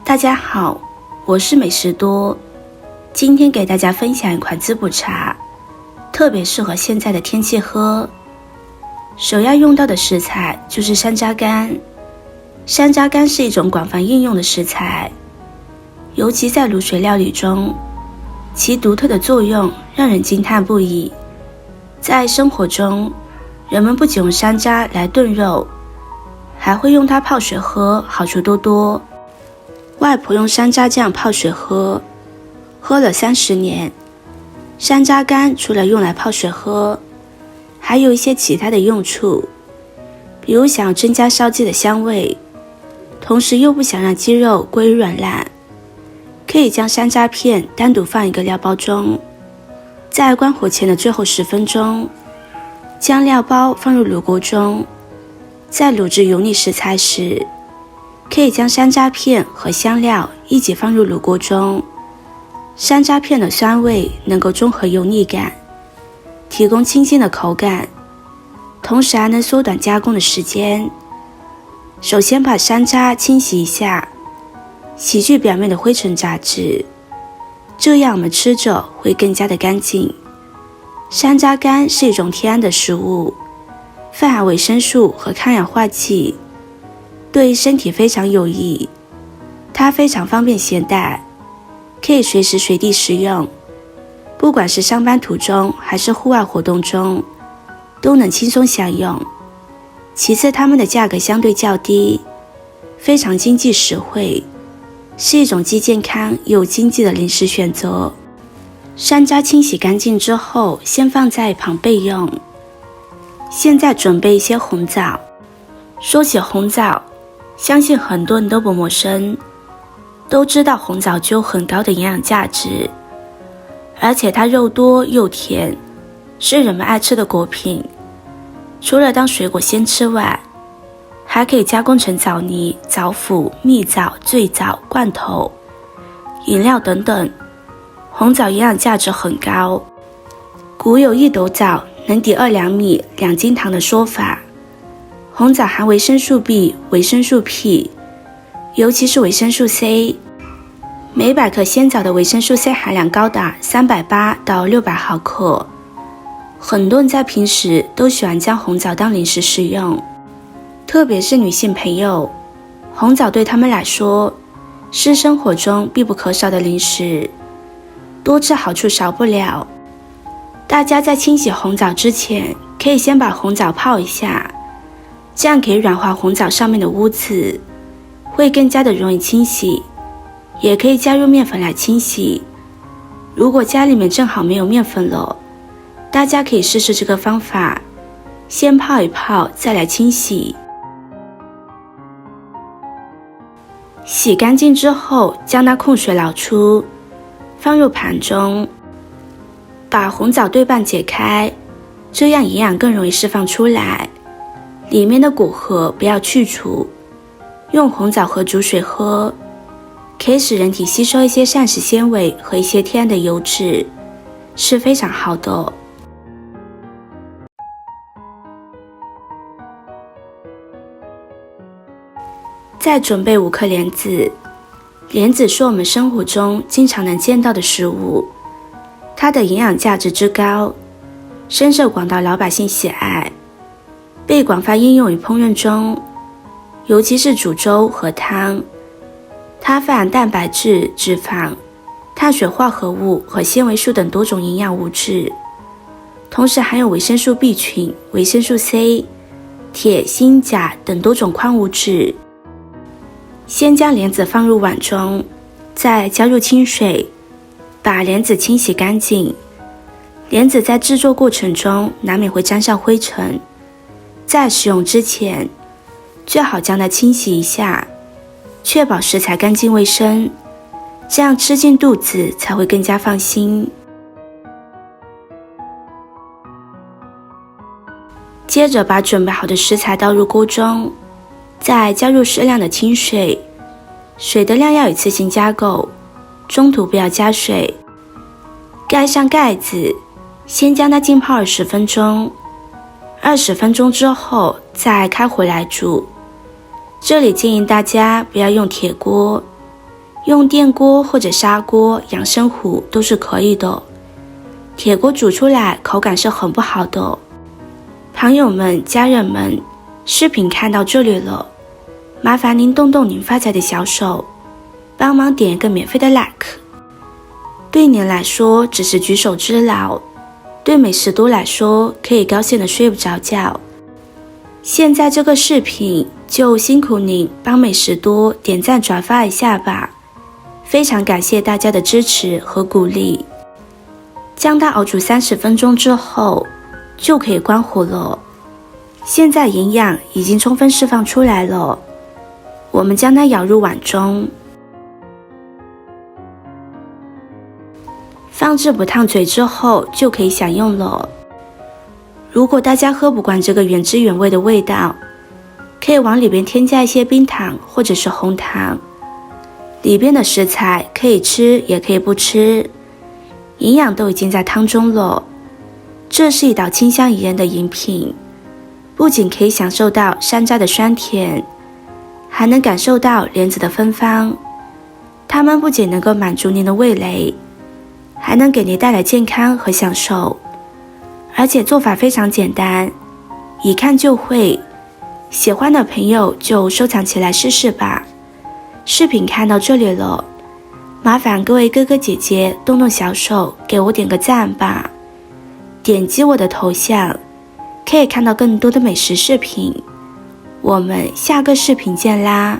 大家好，我是美食多，今天给大家分享一款滋补茶，特别适合现在的天气喝。首要用到的食材就是山楂干。山楂干是一种广泛应用的食材，尤其在卤水料理中，其独特的作用让人惊叹不已。在生活中，人们不仅用山楂来炖肉，还会用它泡水喝，好处多多。外婆用山楂酱泡水喝，喝了30年。山楂干除了用来泡水喝，还有一些其他的用处，比如想要增加烧鸡的香味，同时又不想让鸡肉过于软烂，可以将山楂片单独放一个料包中，在关火前的最后10分钟，将料包放入卤锅中，在卤制油腻食材时，可以将山楂片和香料一起放入卤锅中。山楂片的酸味能够中和油腻感，提供清新的口感，同时还能缩短加工的时间。首先把山楂清洗一下，洗去表面的灰尘杂质，这样我们吃着会更加的干净。山楂干是一种天然的食物，富含维生素和抗氧化剂，对身体非常有益。它非常方便携带，可以随时随地食用，不管是上班途中还是户外活动中，都能轻松享用。其次，它们的价格相对较低，非常经济实惠，是一种既健康又经济的零食选择。山楂清洗干净之后，先放在一旁备用。现在准备一些红枣。说起红枣，相信很多人都不陌生，都知道红枣具有很高的营养价值，而且它肉多又甜，是人们爱吃的果品。除了当水果鲜吃外，还可以加工成枣泥、枣脯、蜜枣、醉枣、罐头、饮料等等。红枣营养价值很高，古有1斗枣能抵2两米2斤糖的说法。红枣含维生素 B、维生素 P， 尤其是维生素 C， 每100克鲜枣的维生素 C 含量高达380到600毫克。很多人在平时都喜欢将红枣当零食食用，特别是女性朋友，红枣对她们来说是生活中必不可少的零食，多吃好处少不了。大家在清洗红枣之前，可以先把红枣泡一下，这样可以软化红枣上面的污渍，会更加的容易清洗。也可以加入面粉来清洗，如果家里面正好没有面粉了，大家可以试试这个方法，先泡一泡再来清洗。洗干净之后，将它控水捞出，放入盘中，把红枣对半解开，这样营养更容易释放出来。里面的果核不要去除，用红枣和煮水喝，可以使人体吸收一些膳食纤维和一些天然的油脂，是非常好的。再准备5颗莲子。莲子是我们生活中经常能见到的食物，它的营养价值之高，深受广大老百姓喜爱，被广泛应用于烹饪中，尤其是煮粥和汤。它富含蛋白质、脂肪、碳水化合物和纤维素等多种营养物质，同时含有维生素 B 群、维生素 C、铁、锌、钾等多种矿物质。先将莲子放入碗中，再加入清水，把莲子清洗干净。莲子在制作过程中难免会沾上灰尘，在使用之前，最好将它清洗一下，确保食材干净卫生，这样吃进肚子才会更加放心。接着把准备好的食材倒入锅中，再加入适量的清水，水的量要一次性加够，中途不要加水。盖上盖子，先将它浸泡20分钟，20分钟之后再开火来煮。这里建议大家不要用铁锅，用电锅或者砂锅、养生壶都是可以的，铁锅煮出来口感是很不好的。朋友们、家人们，视频看到这里了，麻烦您动动您发财的小手，帮忙点一个免费的 like。 对您来说只是举手之劳，对美食多来说可以高兴的睡不着觉。现在这个视频就辛苦您帮美食多点赞转发一下吧，非常感谢大家的支持和鼓励。将它熬煮30分钟之后就可以关火了。现在营养已经充分释放出来了，我们将它舀入碗中，放置不烫嘴之后就可以享用了。如果大家喝不惯这个原汁原味的味道，可以往里边添加一些冰糖或者是红糖。里边的食材可以吃也可以不吃，营养都已经在汤中了。这是一道清香宜人的饮品，不仅可以享受到山楂的酸甜，还能感受到莲子的芬芳。它们不仅能够满足您的味蕾，还能给您带来健康和享受。而且做法非常简单，一看就会，喜欢的朋友就收藏起来试试吧。视频看到这里了，麻烦各位哥哥姐姐动动小手给我点个赞吧。点击我的头像，可以看到更多的美食视频。我们下个视频见啦！